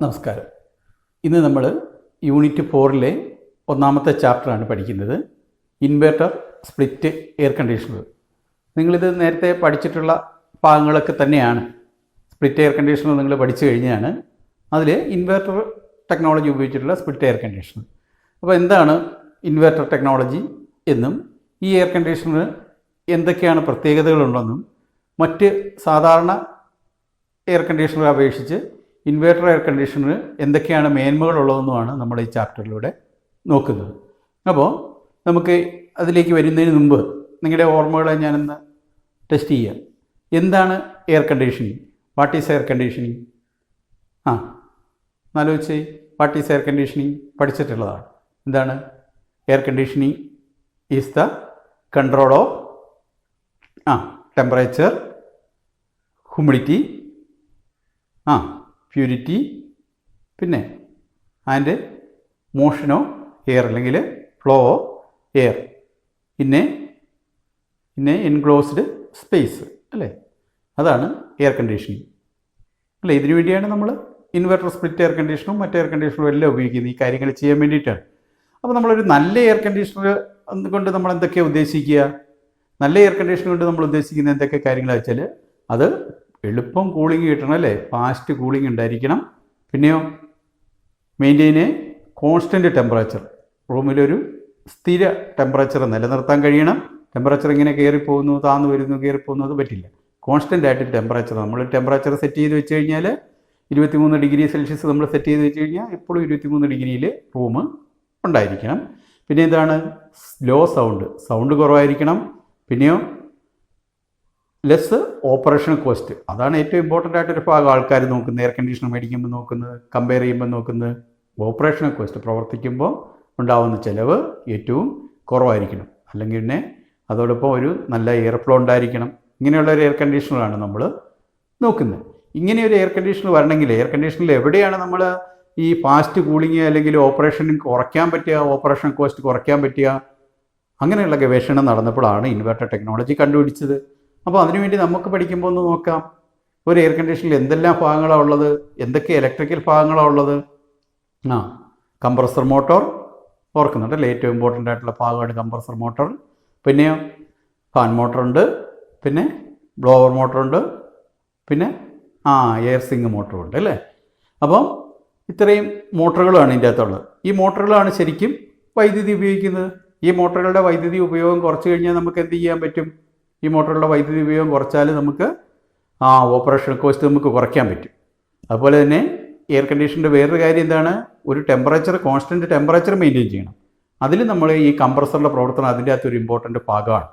നമസ്കാരം. ഇന്ന് നമ്മൾ യൂണിറ്റ് 4-ലെ ഒന്നാമത്തെ ചാപ്റ്ററാണ് പഠിക്കുന്നത്. Inverter, split, air conditioner. നിങ്ങളിത് നേരത്തെ പഠിച്ചിട്ടുള്ള ഭാഗങ്ങളൊക്കെ തന്നെയാണ്. സ്പ്ലിറ്റ് എയർ കണ്ടീഷണർ നിങ്ങൾ പഠിച്ചു കഴിഞ്ഞാണ്. അതിൽ ഇൻവേർട്ടർ ടെക്നോളജി ഉപയോഗിച്ചിട്ടുള്ള സ്പ്ലിറ്റ് എയർ കണ്ടീഷണർ. അപ്പോൾ എന്താണ് ഇൻവേർട്ടർ ടെക്നോളജി എന്നും ഈ എയർ കണ്ടീഷണർ എന്തൊക്കെയാണ് പ്രത്യേകതകളുണ്ടെന്നും മറ്റ് സാധാരണ എയർ കണ്ടീഷണറെ അപേക്ഷിച്ച് ഇൻവേർട്ടർ എയർ കണ്ടീഷണർ എന്തൊക്കെയാണ് മേന്മകളുള്ളതെന്നുമാണ് നമ്മൾ ഈ ചാപ്റ്ററിലൂടെ നോക്കുന്നത്. അപ്പോൾ നമുക്ക് അതിലേക്ക് വരുന്നതിന് മുമ്പ് നിങ്ങളുടെ ഓർമ്മകളെ ഞാനൊന്ന് ടെസ്റ്റ് ചെയ്യാം. എന്താണ് air conditioning? What is air conditioning? ആലോചിച്ച് വാട്ട് ഈസ് എയർ കണ്ടീഷനിങ് പഠിച്ചിട്ടുള്ളതാണ്. എന്താണ് air conditioning? Is the control of temperature, humidity, purity, പിന്നെ ആൻഡ് മോഷൻ ഓഫ് എയർ അല്ലെങ്കിൽ ഫ്ലോ ഓഫ് എയർ പിന്നെ എൻക്ലോസ്ഡ് സ്പേസ് അല്ലേ? അതാണ് എയർ കണ്ടീഷനിങ് അല്ലേ? ഇതിനു വേണ്ടിയാണ് നമ്മൾ ഇൻവെർട്ടർ, സ്പ്ലിറ്റ് എയർ കണ്ടീഷണറും മറ്റ് എയർ കണ്ടീഷണറും എല്ലാം ഉപയോഗിക്കുന്നത്. ഈ കാര്യങ്ങൾ ചെയ്യാൻ വേണ്ടിയിട്ടാണ്. അപ്പോൾ നമ്മളൊരു നല്ല എയർ കണ്ടീഷണർ കൊണ്ട് നമ്മൾ എന്തൊക്കെയാണ് ഉദ്ദേശിക്കുക? നല്ല എയർ കണ്ടീഷണർ കൊണ്ട് നമ്മൾ ഉദ്ദേശിക്കുന്ന എന്തൊക്കെ കാര്യങ്ങളാണെന്ന് വെച്ചാൽ, അത് എളുപ്പം കൂളിംഗ് കിട്ടണം അല്ലേ? ഫാസ്റ്റ് കൂളിംഗ് ഉണ്ടായിരിക്കണം. പിന്നെയോ മെയിൻറ്റെയിൻ എ കോൺസ്റ്റൻറ്റ് ടെമ്പറേച്ചർ. റൂമിലൊരു സ്ഥിര ടെമ്പറേച്ചർ നിലനിർത്താൻ കഴിയണം. ടെമ്പറേച്ചർ ഇങ്ങനെ കയറിപ്പോകുന്നു, താന്നു വരുന്നു, കയറിപ്പോകുന്നു, അത് പറ്റില്ല. കോൺസ്റ്റൻ്റ് ആയിട്ട് ടെമ്പറേച്ചർ, നമ്മൾ ടെമ്പറേച്ചർ സെറ്റ് ചെയ്ത് വെച്ച് കഴിഞ്ഞാൽ 23 ഡിഗ്രി സെൽഷ്യസ് നമ്മൾ സെറ്റ് ചെയ്ത് വെച്ച് കഴിഞ്ഞാൽ എപ്പോഴും 23 ഡിഗ്രിയിൽ റൂം ഉണ്ടായിരിക്കണം. പിന്നെ എന്താണ്? ലോ സൗണ്ട് കുറവായിരിക്കണം. പിന്നെയോ ലെസ് ഓപ്പറേഷൻ കോസ്റ്റ്. അതാണ് ഏറ്റവും ഇമ്പോർട്ടൻ്റ് ആയിട്ടൊരു ഭാഗം ആൾക്കാർ നോക്കുന്നത്. എയർ കണ്ടീഷണർ മേടിക്കുമ്പോൾ നോക്കുന്നത്, കമ്പയർ ചെയ്യുമ്പോൾ നോക്കുന്നത് ഓപ്പറേഷൻ കോസ്റ്റ്. പ്രവർത്തിക്കുമ്പോൾ ഉണ്ടാകുന്ന ചിലവ് ഏറ്റവും കുറവായിരിക്കണം. അല്ലെങ്കിൽ പിന്നെ അതോടൊപ്പം ഒരു നല്ല എയർ ഫ്ലോ ഉണ്ടായിരിക്കണം. ഇങ്ങനെയുള്ള ഒരു എയർ കണ്ടീഷണറാണ് നമ്മൾ നോക്കുന്നത്. ഇങ്ങനെ ഒരു എയർ കണ്ടീഷണർ വരണമെങ്കിൽ, എയർ കണ്ടീഷണറിൽ എവിടെയാണ് നമ്മൾ ഈ ഫാസ്റ്റ് കൂളിങ് അല്ലെങ്കിൽ ഓപ്പറേഷൻ കുറയ്ക്കാൻ പറ്റുക, ഓപ്പറേഷൻ കോസ്റ്റ് കുറയ്ക്കാൻ പറ്റുക, അങ്ങനെയുള്ള ഗവേഷണം നടന്നപ്പോഴാണ് ഇൻവെർട്ടർ ടെക്നോളജി കണ്ടുപിടിച്ചത്. അപ്പോൾ അതിനുവേണ്ടി നമുക്ക് പഠിക്കുമ്പോൾ ഒന്ന് നോക്കാം, ഒരു എയർ കണ്ടീഷനിൽ എന്തെല്ലാം ഭാഗങ്ങളാണ് ഉള്ളത്, എന്തൊക്കെ ഇലക്ട്രിക്കൽ ഭാഗങ്ങളാണ് ഉള്ളത്. കംപ്രസർ മോട്ടോർ ഓർക്കുന്നുണ്ടല്ലേ? ഏറ്റവും ഇമ്പോർട്ടൻ്റ് ആയിട്ടുള്ള ഭാഗമാണ് കംപ്രസർ മോട്ടോർ. പിന്നെയോ ഫാൻ മോട്ടറുണ്ട്, പിന്നെ ബ്ലോവർ മോട്ടറുണ്ട്, പിന്നെ എയർ സിങ് മോട്ടറുണ്ട് അല്ലേ? അപ്പം ഇത്രയും മോട്ടറുകളാണ് ഇതിൻ്റെ അകത്തുള്ളത്. ഈ മോട്ടറുകളാണ് ശരിക്കും വൈദ്യുതി ഉപയോഗിക്കുന്നത്. ഈ മോട്ടറുകളുടെ വൈദ്യുതി ഉപയോഗം കുറച്ച് കഴിഞ്ഞാൽ നമുക്ക് എന്ത് ചെയ്യാൻ പറ്റും? ഈ മോട്ടറുകളുടെ വൈദ്യുതി ഉപയോഗം കുറച്ചാൽ നമുക്ക് ഓപ്പറേഷൻ കോസ്റ്റ് നമുക്ക് കുറയ്ക്കാൻ പറ്റും. അതുപോലെ തന്നെ എയർ കണ്ടീഷൻ്റെ വേറൊരു കാര്യം എന്താണ്? ഒരു ടെമ്പറേച്ചർ, കോൺസ്റ്റൻറ്റ് ടെമ്പറേച്ചർ മെയിൻറ്റെയിൻ ചെയ്യണം. അതിൽ നമ്മൾ ഈ കംപ്രസറിൻ്റെ പ്രവർത്തനം അതിൻ്റെ അകത്തൊരു ഇമ്പോർട്ടൻ്റ് ഭാഗമാണ്,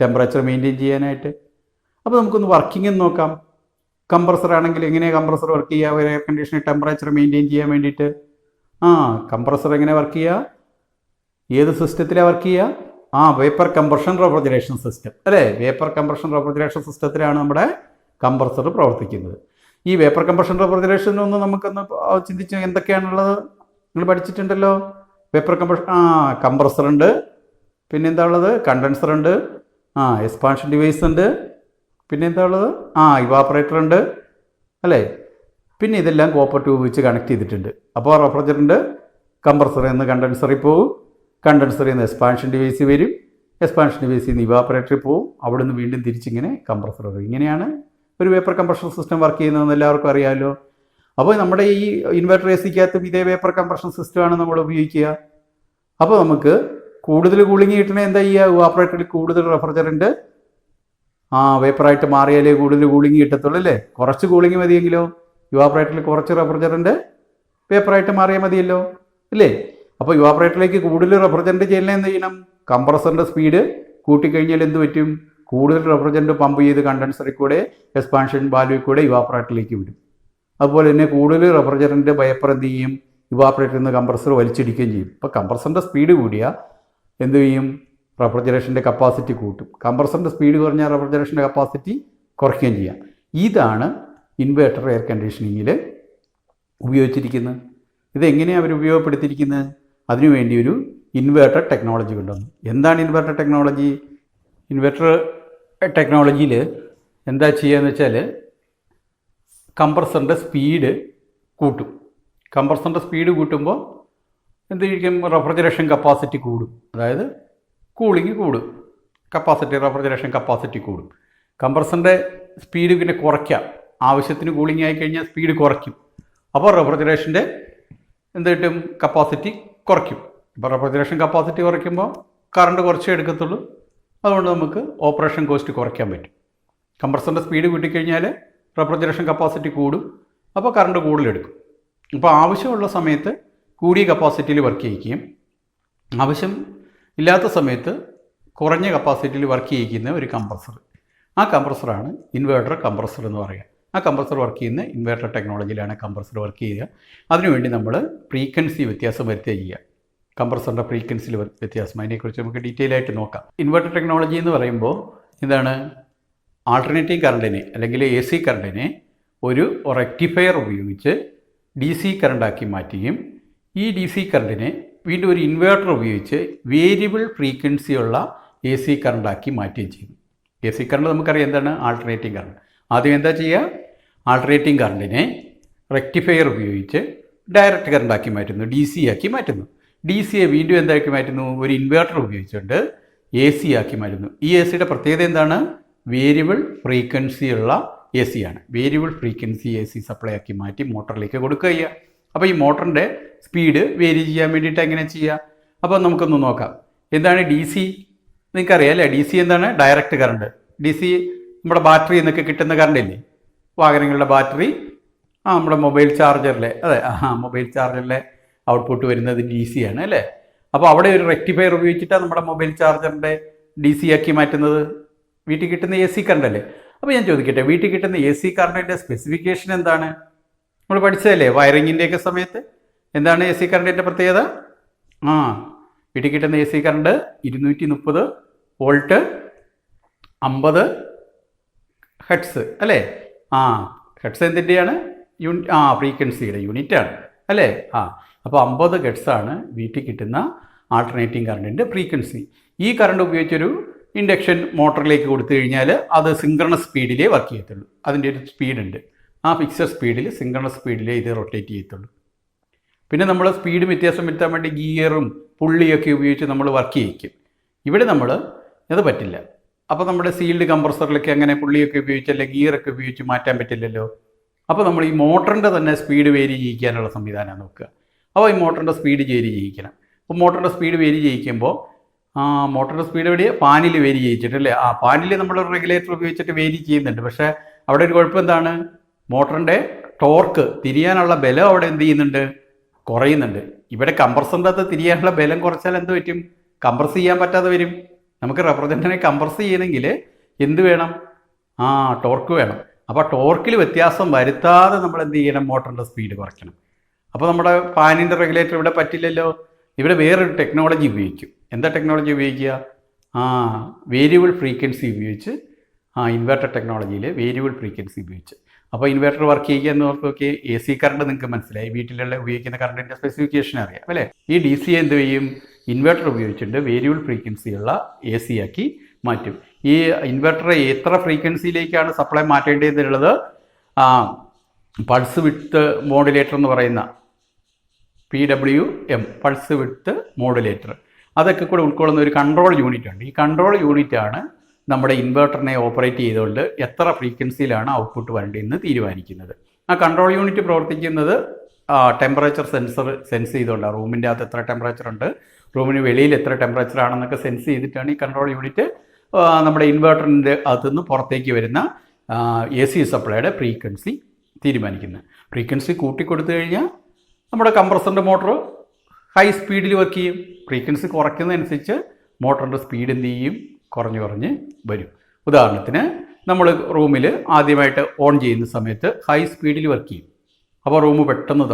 ടെമ്പറേച്ചർ മെയിൻറ്റെയിൻ ചെയ്യാനായിട്ട്. അപ്പോൾ നമുക്കൊന്ന് വർക്കിംഗ് എന്ന് നോക്കാം. കംപ്രസർ ആണെങ്കിൽ എങ്ങനെയാണ് കംപ്രസർ വർക്ക് ചെയ്യുക? ഒരു എയർ കണ്ടീഷണർ ടെമ്പറേച്ചർ മെയിൻറ്റെയിൻ ചെയ്യാൻ വേണ്ടിയിട്ട് കംപ്രസർ എങ്ങനെ വർക്ക് ചെയ്യുക? ഏത് സിസ്റ്റത്തിലാണ് വർക്ക് ചെയ്യുക? വേപ്പർ കംപ്രഷൻ റെഫ്രിജറേഷൻ സിസ്റ്റം അല്ലേ? വേപ്പർ കംപ്രഷൻ റെഫ്രിജറേഷൻ സിസ്റ്റത്തിലാണ് നമ്മുടെ കംപ്രസർ പ്രവർത്തിക്കുന്നത്. ഈ വേപ്പർ കംപ്രഷൻ റെഫ്രിജറേഷനൊന്ന് നമുക്കൊന്ന് ചിന്തിച്ച് എന്തൊക്കെയാണുള്ളത് നിങ്ങൾ പഠിച്ചിട്ടുണ്ടല്ലോ. വേപ്പർ കംപ്രസർ ഉണ്ട്, പിന്നെ എന്താ ഉള്ളത്? കണ്ടൻസർ ഉണ്ട്, എക്സ്പാൻഷൻ ഡിവൈസ് ഉണ്ട്, പിന്നെ എന്താ ഉള്ളത്? ഇവാപ്പറേറ്റർ ഉണ്ട് അല്ലേ? പിന്നെ ഇതെല്ലാം കോപ്പർ ട്യൂബ് വെച്ച് കണക്ട് ചെയ്തിട്ടുണ്ട്. അപ്പോൾ റെഫ്രിജറൻ്റ് കംപ്രസറിൽ നിന്ന് കണ്ടൻസറിൽ പോകും, കണ്ടൻസറിൽ നിന്ന് എക്സ്പാൻഷൻ ഡിവൈസ് വരും, എക്സ്പാൻഷൻ ഡിവൈസിൽ നിന്ന് ഇവാപ്പറേറ്ററിൽ പോകും, അവിടെ നിന്ന് വീണ്ടും തിരിച്ചിങ്ങനെ കംപ്രസർ വരും. ഇങ്ങനെയാണ് ഒരു വേപ്പർ കംപ്രഷൻ സിസ്റ്റം വർക്ക് ചെയ്യുന്നതെന്ന് എല്ലാവർക്കും അറിയാമല്ലോ. അപ്പോൾ നമ്മുടെ ഈ ഇൻവെർട്ടർ എസിക്കകത്തും ഇതേ വേപ്പർ കംപ്രഷൻ സിസ്റ്റമാണ് നമ്മൾ ഉപയോഗിക്കുക. അപ്പോൾ നമുക്ക് കൂടുതൽ കൂളിംഗ് കിട്ടണേ എന്താ ചെയ്യുക? ഇവാപ്പറേറ്ററിൽ കൂടുതൽ റെഫ്രിജറൻ്റ് വേപ്പറായിട്ട് മാറിയാലേ കൂടുതൽ കൂളിംഗ് കിട്ടത്തുള്ളൂ അല്ലേ? കുറച്ച് കൂളിംഗ് മതിയെങ്കിലോ ഇവാപ്പറേറ്ററിൽ കുറച്ച് റെഫ്രിജറൻ്റ് വേപ്പറായിട്ട് മാറിയാൽ മതിയല്ലോ അല്ലേ? അപ്പോൾ ഇവാപ്പറേറ്ററിലേക്ക് കൂടുതൽ റെഫ്രിജറൻ്റ് ചെയ്യണേ എന്ത് ചെയ്യണം? കംപ്രസറിൻ്റെ സ്പീഡ് കൂട്ടിക്കഴിഞ്ഞാൽ എന്ത് പറ്റും? കൂടുതൽ റെഫ്രിജറൻ്റ് പമ്പ് ചെയ്ത് കണ്ടൻസറിൽ കൂടെ, എക്സ്പാൻഷൻ വാൽവിൽ കൂടെ ഇവാപ്പറേറ്ററിലേക്ക് വിടും. അതുപോലെ തന്നെ കൂടുതൽ റെഫ്രിജറൻ്റ് വേപ്പർ എന്ത് ചെയ്യും? ഇവാപ്പറേറ്ററിൽ നിന്ന് കംപ്രസർ വലിച്ചിടിക്കുകയും ചെയ്യും. അപ്പോൾ കംപ്രസറിൻ്റെ സ്പീഡ് കൂടിയാൽ എന്ത് ചെയ്യും? റെഫ്രിജറേഷൻ്റെ കപ്പാസിറ്റി കൂട്ടും. കംപ്രസറിൻ്റെ സ്പീഡ് കുറഞ്ഞാൽ റെഫ്രിജറേഷൻ്റെ കപ്പാസിറ്റി കുറയ്ക്കുകയും ചെയ്യാം. ഇതാണ് ഇൻവേർട്ടർ എയർ കണ്ടീഷനിങ്ങിൽ ഉപയോഗിച്ചിരിക്കുന്നത്. ഇതെങ്ങനെയാണ് അവർ ഉപയോഗപ്പെടുത്തിയിരിക്കുന്നത്? അതിനുവേണ്ടി ഒരു ഇൻവേർട്ടർ ടെക്നോളജി കൊണ്ടുവന്നു. എന്താണ് ഇൻവേർട്ടർ ടെക്നോളജി? ഇൻവെർട്ടർ ടെക്നോളജിയിൽ എന്താ ചെയ്യുകയെന്ന് വെച്ചാൽ കംപ്രസറിൻ്റെ സ്പീഡ് കൂട്ടും. കംപ്രസറിൻ്റെ സ്പീഡ് കൂട്ടുമ്പോൾ എന്തായിരിക്കും, റെഫ്രിജറേഷൻ കപ്പാസിറ്റി കൂടും, അതായത് കൂളിംഗ് കൂടും, റെഫ്രിജറേഷൻ കപ്പാസിറ്റി കൂടും. കംപ്രസറിൻ്റെ സ്പീഡ് പിന്നെ കുറയ്ക്കാം, ആവശ്യത്തിന് കൂളിംഗ് ആയിക്കഴിഞ്ഞാൽ സ്പീഡ് കുറയ്ക്കും. അപ്പോൾ റെഫ്രിജറേഷൻ്റെ എന്ത് കിട്ടും, കപ്പാസിറ്റി കുറയ്ക്കും. ഇപ്പോൾ റെഫ്രിജറേഷൻ കപ്പാസിറ്റി കുറയ്ക്കുമ്പോൾ കറണ്ട് കുറച്ചേ എടുക്കത്തുള്ളൂ. അതുകൊണ്ട് നമുക്ക് ഓപ്പറേഷൻ കോസ്റ്റ് കുറയ്ക്കാൻ പറ്റും. കംപ്രസറിൻ്റെ സ്പീഡ് കൂട്ടിക്കഴിഞ്ഞാൽ റെഫ്രിജറേഷൻ കപ്പാസിറ്റി കൂടും, അപ്പോൾ കറണ്ട് കൂടുതലെടുക്കും. അപ്പോൾ ആവശ്യമുള്ള സമയത്ത് കൂടിയ കപ്പാസിറ്റിയിൽ വർക്ക് ചെയ്യിക്കുകയും ആവശ്യം ഇല്ലാത്ത സമയത്ത് കുറഞ്ഞ കപ്പാസിറ്റിയിൽ വർക്ക് ചെയ്യിക്കുന്ന ഒരു കംപ്രസർ, ആ കംപ്രസറാണ് ഇൻവേർട്ടർ കംപ്രസർ എന്ന് പറയുക. ആ കംപ്രസർ വർക്ക് ചെയ്യുന്ന ഇൻവേർട്ടർ ടെക്നോളജിയിലാണ് കംപ്രസർ വർക്ക് ചെയ്യുക. അതിനുവേണ്ടി നമ്മൾ ഫ്രീക്വൻസി വ്യത്യാസം വരുത്തുക ചെയ്യുക. കംപ്രസറിൻ്റെ ഫ്രീക്വൻസിയിൽ വ്യത്യാസം, അതിനെക്കുറിച്ച് നമുക്ക് ഡീറ്റെയിൽ ആയിട്ട് നോക്കാം. ഇൻവേർട്ടർ ടെക്നോളജി എന്ന് പറയുമ്പോൾ എന്താണ്, ആൾട്ടർനേറ്റീവ് കറണ്ടിനെ അല്ലെങ്കിൽ എ സി കറണ്ടിനെ ഒരു റെക്ടിഫയർ ഉപയോഗിച്ച് ഡി സി കറണ്ടാക്കി മാറ്റുകയും ഈ ഡി സി കറണ്ടിനെ വീണ്ടും ഒരു ഇൻവേർട്ടർ ഉപയോഗിച്ച് വേരിയബിൾ ഫ്രീക്വൻസിയുള്ള എ സി കറണ്ടാക്കി മാറ്റുകയും ചെയ്യും. എ സി കറണ്ട് നമുക്കറിയാം എന്താണ്, ആൾട്ടർനേറ്റിംഗ് കറണ്ട്. ആദ്യം എന്താ ചെയ്യുക, ആൾട്ടർനേറ്റിംഗ് കറണ്ടിനെ റെക്ടിഫയർ ഉപയോഗിച്ച് ഡയറക്റ്റ് കറണ്ടാക്കി മാറ്റുന്നു, ഡി സി ആക്കി മാറ്റുന്നു. ഡി സിയെ വീണ്ടും എന്താക്കി മാറ്റുന്നു, ഒരു ഇൻവേർട്ടർ ഉപയോഗിച്ചുകൊണ്ട് എ സി ആക്കി മാറ്റുന്നു. ഈ എ സിയുടെ പ്രത്യേകത എന്താണ്, വേരിയബിൾ ഫ്രീക്വൻസിയുള്ള എ സി ആണ്. Variable frequency A C supply ആക്കി മാറ്റി മോട്ടറിലേക്ക് കൊടുക്കുക ചെയ്യുക. അപ്പോൾ ഈ മോട്ടറിൻ്റെ സ്പീഡ് വേരി ചെയ്യാൻ വേണ്ടിയിട്ട് എങ്ങനെ ചെയ്യുക, അപ്പോൾ നമുക്കൊന്ന് നോക്കാം. എന്താണ് ഡി സി, നിങ്ങൾക്കറിയാം അല്ലേ, ഡി സി എന്താണ്, ഡയറക്റ്റ് കറണ്ട്. ഡി സി നമ്മുടെ ബാറ്ററി എന്നൊക്കെ കിട്ടുന്ന കറണ്ട് ഇല്ലേ, വാഹനങ്ങളുടെ ബാറ്ററി, നമ്മുടെ മൊബൈൽ ചാർജറിലെ, അതെ മൊബൈൽ ചാർജറിലെ ഔട്ട്പുട്ട് വരുന്നത് ഡി സി ആണ് അല്ലേ. അപ്പോൾ അവിടെ ഒരു റെക്ടിഫയർ ഉപയോഗിച്ചിട്ടാണ് നമ്മുടെ മൊബൈൽ ചാർജറിൻ്റെ ഡി സി ആക്കി മാറ്റുന്നത്. വീട്ടിൽ കിട്ടുന്ന എ സി കറണ്ട് അല്ലേ. അപ്പോൾ ഞാൻ ചോദിക്കട്ടെ, വീട്ടിൽ കിട്ടുന്ന എ സി കറണ്ടിൻ്റെ സ്പെസിഫിക്കേഷൻ എന്താണ്, നമ്മൾ പഠിച്ചതല്ലേ വയറിങ്ങിൻ്റെയൊക്കെ സമയത്ത്. എന്താണ് എ സി കറണ്ടിൻ്റെ പ്രത്യേകത, വീട്ടിൽ കിട്ടുന്ന A C current 230 volt 50 hertz അല്ലേ. ഹെർട്സ് എന്തിൻ്റെയാണ്, ഫ്രീക്വൻസിയുടെ യൂണിറ്റാണ് അല്ലേ. അപ്പോൾ 50 ഹെർട്സാണ് വീട്ടിൽ കിട്ടുന്ന ആൾട്ടർനേറ്റിംഗ് കറണ്ടിൻ്റെ ഫ്രീക്വൻസി. ഈ കറണ്ട് ഉപയോഗിച്ചൊരു ഇൻഡക്ഷൻ മോട്ടറിലേക്ക് കൊടുത്തു കഴിഞ്ഞാൽ അത് സിങ്ക്രണസ് സ്പീഡിലേ വർക്ക് ചെയ്യത്തുള്ളൂ. അതിൻ്റെ ഒരു സ്പീഡുണ്ട്, ആ ഫിക്സഡ് സ്പീഡിൽ സിങ്ക്രണസ് സ്പീഡിലേ ഇത് റൊട്ടേറ്റ് ചെയ്യത്തുള്ളൂ. പിന്നെ നമ്മൾ സ്പീഡ് വ്യത്യാസം വരുത്താൻ വേണ്ടി ഗിയറും പുള്ളിയൊക്കെ ഉപയോഗിച്ച് നമ്മൾ വർക്ക് ചെയ്യിക്കും. ഇവിടെ നമ്മൾ അത് പറ്റില്ല. അപ്പോൾ നമ്മുടെ സീൽഡ് കംപ്രസറിലൊക്കെ അങ്ങനെ പുള്ളിയൊക്കെ ഉപയോഗിച്ച് അല്ലെങ്കിൽ ഗിയറൊക്കെ ഉപയോഗിച്ച് മാറ്റാൻ പറ്റില്ലല്ലോ. അപ്പോൾ നമ്മൾ ഈ മോട്ടറിൻ്റെ തന്നെ സ്പീഡ് വേരി ചെയ്യിക്കാനുള്ള സംവിധാനം നോക്കുക. അപ്പോൾ ഈ മോട്ടറിൻ്റെ സ്പീഡ് വേരി ചെയ്യിക്കണം. അപ്പോൾ മോട്ടറിൻ്റെ സ്പീഡ് വേരി ചെയ്യിക്കുമ്പോൾ മോട്ടറിൻ്റെ സ്പീഡ് എവിടെയാണ്, പാനിൽ വേരി ചെയ്യിച്ചിട്ടല്ലേ. പാനിൽ നമ്മൾ റെഗുലേറ്റർ ഉപയോഗിച്ചിട്ട് വേരി ചെയ്യുന്നുണ്ട്. പക്ഷേ അവിടെ ഒരു കുഴപ്പം എന്താണ്, മോട്ടറിൻ്റെ ടോർക്ക് തിരിയാനുള്ള ബലം അവിടെ എന്ത് ചെയ്യുന്നുണ്ട്, കുറയുന്നുണ്ട്. ഇവിടെ കംപ്രസറിൻ്റെ അകത്ത് തിരിയാനുള്ള ബലം കുറച്ചാൽ എന്ത് പറ്റും, കംപ്രസ് ചെയ്യാൻ പറ്റാതെ വരും. നമുക്ക് റെഫ്രിജറന്റിനെ കംപ്രസ് ചെയ്യണമെങ്കിൽ എന്ത് വേണം, ടോർക്ക് വേണം. അപ്പോൾ ടോർക്കിൽ വ്യത്യാസം വരുത്താതെ നമ്മൾ എന്ത് ചെയ്യണം, മോട്ടറിൻ്റെ സ്പീഡ് കുറയ്ക്കണം. അപ്പോൾ നമ്മുടെ ഫാനിൻ്റെ റെഗുലേറ്റർ ഇവിടെ പറ്റില്ലല്ലോ. ഇവിടെ വേറൊരു ടെക്നോളജി ഉപയോഗിക്കും. എന്താ ടെക്നോളജി ഉപയോഗിക്കുക, വേരിയബിൾ ഫ്രീക്വൻസി ഉപയോഗിച്ച്, ഇൻവെർട്ടർ ടെക്നോളജിയിൽ വേരിയബിൾ ഫ്രീക്വൻസി ഉപയോഗിച്ച്. അപ്പോൾ ഇൻവെർട്ടർ വർക്ക് ചെയ്യുക എന്ന് ഓർത്ത് നോക്കിയാൽ എ സി കറണ്ട് നിങ്ങൾക്ക് മനസ്സിലായി, വീട്ടിലുള്ള ഉപയോഗിക്കുന്ന കറണ്ടിൻ്റെ സ്പെസിഫിക്കേഷൻ അറിയാം അല്ലേ. ഈ ഡി സി എന്ത് ചെയ്യും, ഇൻവെർട്ടർ ഉപയോഗിച്ചിട്ട് വേരിയബിൾ ഫ്രീക്വൻസിയുള്ള എ സി ആക്കി മാറ്റും. ഈ ഇൻവെർട്ടർ എത്ര ഫ്രീക്വൻസിയിലേക്കാണ് സപ്ലൈ മാറ്റേണ്ടതെന്നുള്ളത് പൾസ് വിഡ്ത്ത് മോഡുലേറ്റർ എന്ന് പറയുന്ന PWM പൾസ് വിഡ്ത്ത് മോഡുലേറ്റർ, അതൊക്കെ കൂടെ ഉൾക്കൊള്ളുന്ന ഒരു കൺട്രോൾ യൂണിറ്റ് ഉണ്ട്. ഈ കൺട്രോൾ യൂണിറ്റാണ് നമ്മുടെ ഇൻവെർട്ടറിനെ ഓപ്പറേറ്റ് ചെയ്തുകൊണ്ട് എത്ര ഫ്രീക്വൻസിയിലാണ് ഔട്ട്പുട്ട് വരേണ്ടതെന്ന് തീരുമാനിക്കുന്നത്. ആ കൺട്രോൾ യൂണിറ്റ് പ്രവർത്തിക്കുന്നത് ടെമ്പറേച്ചർ സെൻസ് ചെയ്തുകൊണ്ടാണ്. റൂമിൻ്റെ അകത്ത് എത്ര ടെമ്പറേച്ചർ ഉണ്ട്, റൂമിന് വെളിയിൽ എത്ര ടെമ്പറേച്ചർ ആണെന്നൊക്കെ സെൻസ് ചെയ്തിട്ടാണ് ഈ കൺട്രോൾ യൂണിറ്റ് നമ്മുടെ ഇൻവെർട്ടറിൻ്റെ അകത്തുനിന്ന് പുറത്തേക്ക് വരുന്ന AC സപ്ലൈയുടെ ഫ്രീക്വൻസി തീരുമാനിക്കുന്നത്. ഫ്രീക്വൻസി കൂട്ടിക്കൊടുത്തു കഴിഞ്ഞാൽ നമ്മുടെ കംപ്രസറിൻ്റെ മോട്ടർ ഹൈ സ്പീഡിൽ വർക്ക് ചെയ്യും. ഫ്രീക്വൻസി കുറയ്ക്കുന്നതനുസരിച്ച് മോട്ടറിൻ്റെ സ്പീഡ് എന്ത് ചെയ്യും, കുറഞ്ഞ് വരും. ഉദാഹരണത്തിന് നമ്മൾ റൂമിൽ ആദ്യമായിട്ട് ഓൺ ചെയ്യുന്ന സമയത്ത് ഹൈ സ്പീഡിൽ വർക്ക് ചെയ്യും. അപ്പോൾ റൂം പെട്ടെന്ന്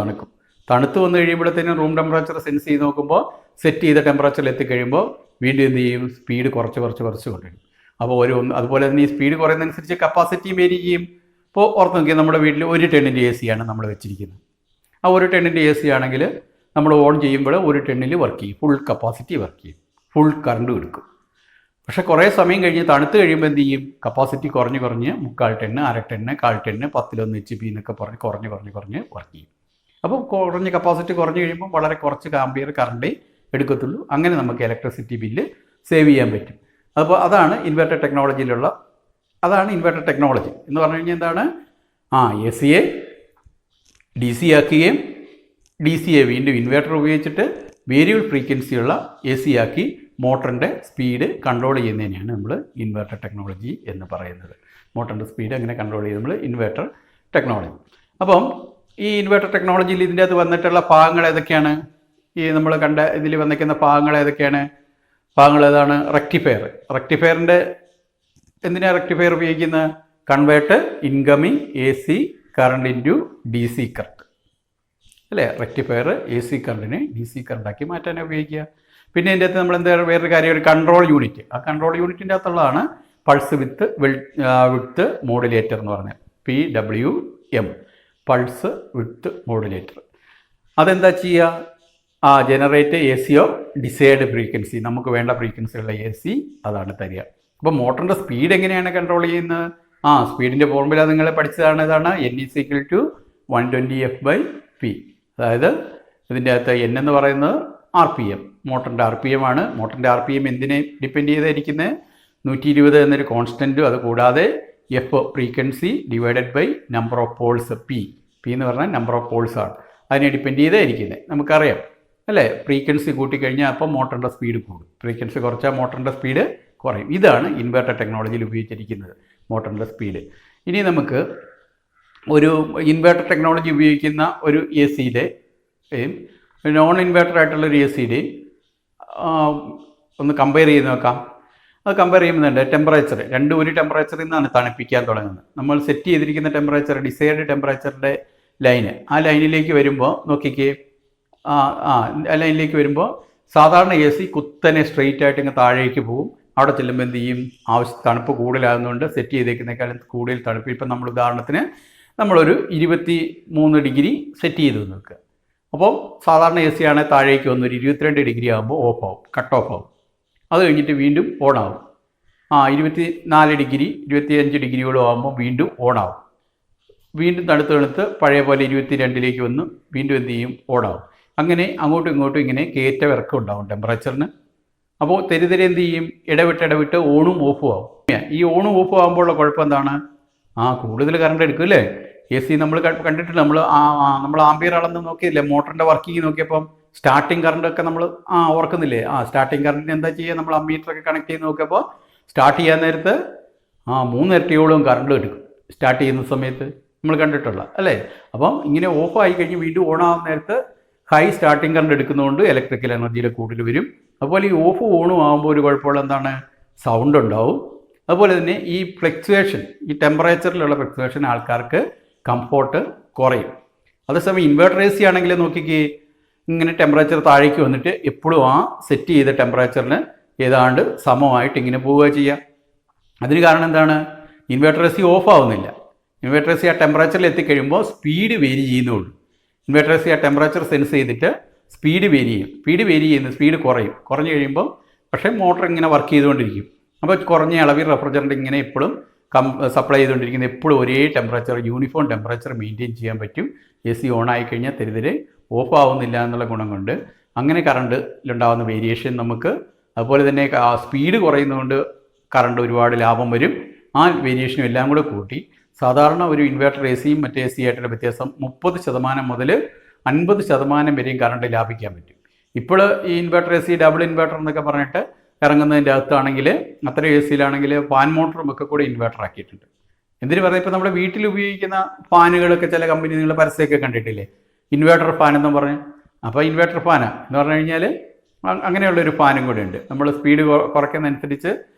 തണുത്ത് വന്നു കഴിയുമ്പോഴത്തേനും റൂം ടെമ്പറേച്ചർ സെൻസ് ചെയ്ത് നോക്കുമ്പോൾ സെറ്റ് ചെയ്ത ടെമ്പറേച്ചറിൽ എത്തിക്കഴിയുമ്പോൾ വീണ്ടും എന്ത് ചെയ്യും, സ്പീഡ് കുറച്ച് കൊണ്ടുവരും. അപ്പോൾ അതുപോലെ തന്നെ ഈ സ്പീഡ് കുറയുന്നതനുസരിച്ച് കപ്പാസിറ്റിയും വേരി ചെയ്യും. ഇപ്പോൾ ഓർത്ത് നോക്കിയാൽ നമ്മുടെ വീട്ടിൽ 1 ടണ്ണിൻ്റെ AC ആണ് നമ്മൾ വെച്ചിരിക്കുന്നത്. ആ 1 ടണ്ണിൻ്റെ AC ആണെങ്കിൽ നമ്മൾ ഓൺ ചെയ്യുമ്പോൾ 1 ടണ്ണിൽ വർക്ക് ചെയ്യും, ഫുൾ കപ്പാസിറ്റി വർക്ക് ചെയ്യും, ഫുൾ കറണ്ട് എടുക്കും. പക്ഷേ കുറേ സമയം കഴിഞ്ഞ് തണുത്ത് കഴിയുമ്പോൾ എന്ത് ചെയ്യും, കപ്പാസിറ്റി കുറഞ്ഞ് 3/4 ടണ്ണ്, 1/2 ടണ്ണ്, 1/4 ടണ്ണ്, 10 HP എന്നൊക്കെ പറഞ്ഞ് കുറഞ്ഞ് വർക്ക് ചെയ്യും. അപ്പോൾ കുറഞ്ഞ കപ്പാസിറ്റി കുറഞ്ഞു കഴിയുമ്പോൾ വളരെ കുറച്ച് ആംപിയർ കറണ്ടേ എടുക്കത്തുള്ളൂ. അങ്ങനെ നമുക്ക് ഇലക്ട്രിസിറ്റി ബില്ല് സേവ് ചെയ്യാൻ പറ്റും. അപ്പോൾ അതാണ് ഇൻവെർട്ടർ ടെക്നോളജിയിലുള്ള ഇൻവെർട്ടർ ടെക്നോളജി എന്ന് പറഞ്ഞു കഴിഞ്ഞാൽ എന്താണ്? എ സിയെ ഡി സി ആക്കുകയും ഡി സിയെ വീണ്ടും ഇൻവെർട്ടർ ഉപയോഗിച്ചിട്ട് വേരിയബിൾ ഫ്രീക്വൻസിയുള്ള എ സി ആക്കി മോട്ടറിൻ്റെ സ്പീഡ് കൺട്രോൾ ചെയ്യുന്നതിനെയാണ് നമ്മൾ ഇൻവെർട്ടർ ടെക്നോളജി എന്ന് പറയുന്നത്. മോട്ടറിൻ്റെ സ്പീഡ് അങ്ങനെ കൺട്രോൾ ചെയ്ത് നമ്മൾ ഇൻവെർട്ടർ ടെക്നോളജി. അപ്പം ഈ ഇൻവെർട്ടർ ടെക്നോളജിയിൽ ഇതിൻ്റെ അകത്ത് വന്നിട്ടുള്ള ഭാഗങ്ങൾ ഏതൊക്കെയാണ്? ഈ നമ്മൾ കണ്ട ഇതിൽ വന്നിരിക്കുന്ന ഭാഗങ്ങൾ ഏതൊക്കെയാണ്? ഭാഗങ്ങൾ ഏതാണ്? റെക്ടിഫയറിൻ്റെ എന്തിനാണ് റെക്ടിഫയർ ഉപയോഗിക്കുന്നത്? Convert incoming A C current into D C current അല്ലേ? റെക്ടിഫയർ എ സി കറണ്ടിനെ ഡി സി കറണ്ടാക്കി മാറ്റാനാണ് ഉപയോഗിക്കുക. പിന്നെ ഇതിൻ്റെ അകത്ത് നമ്മൾ എന്താ വേറൊരു കാര്യം, ഒരു കൺട്രോൾ യൂണിറ്റ്. ആ കൺട്രോൾ യൂണിറ്റിൻ്റെ അകത്തുള്ളതാണ് പൾസ് വിഡ്ത്ത് മോഡുലേറ്റർ എന്ന് പറഞ്ഞാൽ PWM, പൾസ് വിഡ്ത്ത് മോഡുലേറ്റർ. അതെന്താ ചെയ്യുക? Generate A C of decide frequency, നമുക്ക് വേണ്ട ഫ്രീക്വൻസിയുള്ള എ സി അതാണ് തരിക. അപ്പോൾ മോട്ടറിൻ്റെ സ്പീഡ് എങ്ങനെയാണ് കൺട്രോൾ ചെയ്യുന്നത്? സ്പീഡിൻ്റെ ഫോർമുല നിങ്ങൾ പഠിച്ചതാണ്. ഇതാണ് N=120F/P. അതായത് ഇതിൻ്റെ അകത്ത് N എന്ന് പറയുന്നത് RPM, മോട്ടറിൻ്റെ RPM ആണ്. മോട്ടറിൻ്റെ RPM എന്തിനെ ഡിപ്പെൻഡ് ചെയ്തിരിക്കുന്നത്? 120 എന്നൊരു കോൺസ്റ്റൻറ്റും, അത് കൂടാതെ F frequency divided by number of poles P എന്ന് പറഞ്ഞാൽ നമ്പർ ഓഫ് പോൾസ് ആണ്. അതിനെ ഡിപ്പെൻഡ് ചെയ്തായിരിക്കുന്നത് നമുക്കറിയാം അല്ലേ? ഫ്രീക്വൻസി കൂട്ടിക്കഴിഞ്ഞാൽ അപ്പം മോട്ടറിൻ്റെ സ്പീഡ് കൂടും, ഫ്രീക്വൻസി കുറച്ചാൽ മോട്ടറിൻ്റെ സ്പീഡ് കുറയും. ഇതാണ് ഇൻവെർട്ടർ ടെക്നോളജിയിൽ ഉപയോഗിച്ചിരിക്കുന്നത്, മോട്ടറിൻ്റെ സ്പീഡ്. ഇനി നമുക്ക് ഒരു ഇൻവെർട്ടർ ടെക്നോളജി ഉപയോഗിക്കുന്ന ഒരു എ സിയുടെയും നോൺ ഇൻവെർട്ടർ ആയിട്ടുള്ളൊരു എ സിയുടെയും ഒന്ന് കമ്പയർ ചെയ്ത് നോക്കാം. അത് കമ്പയർ ചെയ്യുന്നുണ്ട് ടെമ്പറേച്ചർ. രണ്ടും ഒരു ടെമ്പറേച്ചറിൽ നിന്നാണ് തണുപ്പിക്കാൻ തുടങ്ങുന്നത്. നമ്മൾ സെറ്റ് ചെയ്തിരിക്കുന്ന ടെമ്പറേച്ചർ, ഡിസൈഡ് ടെമ്പറേച്ചറിൻ്റെ ലൈന്, ആ ലൈനിലേക്ക് വരുമ്പോൾ നോക്കിക്കേ, ആ ലൈനിലേക്ക് വരുമ്പോൾ സാധാരണ എ സി കുത്തനെ സ്ട്രെയിറ്റ് ആയിട്ട് ഇങ്ങ് താഴേക്ക് പോകും. അവിടെ ചെല്ലുമ്പോൾ എന്ത് ചെയ്യും? തണുപ്പ് കൂടുതലാകുന്നതുകൊണ്ട് സെറ്റ് ചെയ്തേക്കുന്നേക്കാളും കൂടുതൽ തണുപ്പ്. ഇപ്പം നമ്മൾ ഉദാഹരണത്തിന് നമ്മളൊരു 23 ഡിഗ്രി സെറ്റ് ചെയ്ത് നോക്കുക. അപ്പോൾ സാധാരണ എ സി ആണെങ്കിൽ താഴേക്ക് വന്ന് ഒരു 22 ഡിഗ്രി ആകുമ്പോൾ ഓഫ് ആവും, കട്ട് ഓഫ് ആവും. അത് കഴിഞ്ഞിട്ട് വീണ്ടും ഓൺ ആവും. 24 ഡിഗ്രി 25 ഡിഗ്രിയോളം ആകുമ്പോൾ വീണ്ടും ഓൺ ആവും. വീണ്ടും തണുത്ത് പഴയ പോലെ 22ലേക്ക് വന്ന് വീണ്ടും എന്ത് ചെയ്യും? ഓൺ ആവും. അങ്ങനെ അങ്ങോട്ടും ഇങ്ങോട്ടും ഇങ്ങനെ കയറ്റ ഇറക്കം ഉണ്ടാവും ടെമ്പറേച്ചറിന്. അപ്പോൾ തെരുതെരെ എന്ത് ചെയ്യും? ഇടവിട്ട് ഓണും ഓഫും ആവും. ഈ ഓണും ഓഫും ആകുമ്പോഴുള്ള കുഴപ്പം എന്താണ്? കൂടുതൽ കറണ്ട് എടുക്കും അല്ലേ? എ സി നമ്മൾ കണ്ടിട്ടില്ല, നമ്മൾ ആംപിയർ അളന്ന് നോക്കിയില്ലേ? മോട്ടറിൻ്റെ വർക്കിംഗ് നോക്കിയപ്പം സ്റ്റാർട്ടിങ് കറണ്ടൊക്കെ നമ്മൾ ഓർക്കുന്നില്ലേ? സ്റ്റാർട്ടിങ് കറണ്ടിന് എന്താ ചെയ്യുക? നമ്മൾ അമ്മീറ്ററൊക്കെ കണക്ട് ചെയ്ത് നോക്കിയപ്പോൾ സ്റ്റാർട്ട് ചെയ്യാൻ നേരത്ത് 3 ഇരട്ടിയോളം കറണ്ട് എടുക്കും സ്റ്റാർട്ട് ചെയ്യുന്ന സമയത്ത്, നമ്മൾ കണ്ടിട്ടുള്ള അല്ലേ? അപ്പം ഇങ്ങനെ ഓഫ് ആയി കഴിഞ്ഞ് വീണ്ടും ഓൺ ആവുന്ന നേരത്ത് ഹൈ സ്റ്റാർട്ടിങ് കറണ്ട് എടുക്കുന്നതുകൊണ്ട് ഇലക്ട്രിക്കൽ എനർജിയുടെ കൂടുതൽ വരും. അതുപോലെ ഈ ഓഫും ഓണും ആകുമ്പോൾ ഒരു കുഴപ്പമുള്ള എന്താണ്? സൗണ്ട് ഉണ്ടാവും. അതുപോലെ തന്നെ ഈ ഫ്ലക്ച്വേഷൻ, ഈ ടെമ്പറേച്ചറിലുള്ള ഫ്ലക്ച്വേഷൻ ആൾക്കാർക്ക് കംഫോർട്ട് കുറയും. അതേസമയം ഇൻവെർട്ടർ എ സി ആണെങ്കിൽ നോക്കിക്കേ, ഇങ്ങനെ ടെമ്പറേച്ചർ താഴേക്ക് വന്നിട്ട് എപ്പോഴും സെറ്റ് ചെയ്ത ടെമ്പറേച്ചറിന് ഏതാണ്ട് സമമായിട്ട് ഇങ്ങനെ പോവുക ചെയ്യുക. അതിന് കാരണം എന്താണ്? ഇൻവെർട്ടർ എ സി ഓഫ് ആവുന്നില്ല. ഇൻവെർട്ടർ എ സി ആ ടെമ്പറേച്ചറിൽ എത്തിക്കഴിയുമ്പോൾ സ്പീഡ് വേരി ചെയ്യുന്നുള്ളൂ. ഇൻവെർട്ടർ എ സി ആ ടെമ്പറേച്ചർ സെൻസ് ചെയ്തിട്ട് സ്പീഡ് വേരി ചെയ്യും. സ്പീഡ് കുറഞ്ഞു കഴിയുമ്പോൾ പക്ഷേ മോട്ടർ ഇങ്ങനെ വർക്ക് ചെയ്തുകൊണ്ടിരിക്കും. അപ്പോൾ കുറഞ്ഞ അളവിൽ റെഫ്രിജറൻ്റ് ഇങ്ങനെ എപ്പോഴും സപ്ലൈ ചെയ്തുകൊണ്ടിരിക്കുന്നത്, എപ്പോഴും ഒരേ ടെമ്പറേച്ചർ, യൂണിഫോം ടെമ്പറേച്ചർ മെയിൻറ്റെയിൻ ചെയ്യാൻ പറ്റും. എ സി ഓൺ ആയിക്കഴിഞ്ഞാൽ തെരുതെരെ ഓഫ് ആവുന്നില്ല എന്നുള്ള ഗുണം കൊണ്ട് അങ്ങനെ കറണ്ടിലുണ്ടാകുന്ന വേരിയേഷൻ നമുക്ക്, അതുപോലെ തന്നെ സ്പീഡ് കുറയുന്നതുകൊണ്ട് കറണ്ട് ഒരുപാട് ലാഭം വരും. ആ വേരിയേഷനും എല്ലാം കൂടെ കൂട്ടി സാധാരണ ഒരു ഇൻവെർട്ടർ എ സിയും മറ്റേ എ സി ആയിട്ടുള്ള വ്യത്യാസം 30% മുതൽ 50% വരെയും കറണ്ട് ലാഭിക്കാൻ പറ്റും. ഇപ്പോൾ ഈ inverter A C double inverter എന്നൊക്കെ പറഞ്ഞിട്ട് ഇറങ്ങുന്നതിൻ്റെ അകത്താണെങ്കിൽ, അത്ര എ സിയിലാണെങ്കിൽ ഫാൻ മോട്ടറും ഒക്കെ കൂടെ ഇൻവെർട്ടർ ആക്കിയിട്ടുണ്ട്. എന്തിനു പറഞ്ഞാൽ ഇപ്പോൾ നമ്മുടെ വീട്ടിൽ ഉപയോഗിക്കുന്ന ഫാനുകളൊക്കെ ചില കമ്പനി നിങ്ങൾ പരസ്യമൊക്കെ കണ്ടിട്ടില്ലേ? ഇൻവെർട്ടർ ഫാൻ എന്ന് പറഞ്ഞ്. അപ്പോൾ ഇൻവെർട്ടർ ഫാനാണ് എന്ന് പറഞ്ഞു കഴിഞ്ഞാൽ അങ്ങനെയുള്ളൊരു ഫാനും കൂടെ ഉണ്ട്. നമ്മൾ സ്പീഡ് കുറയ്ക്കുന്നതനുസരിച്ച്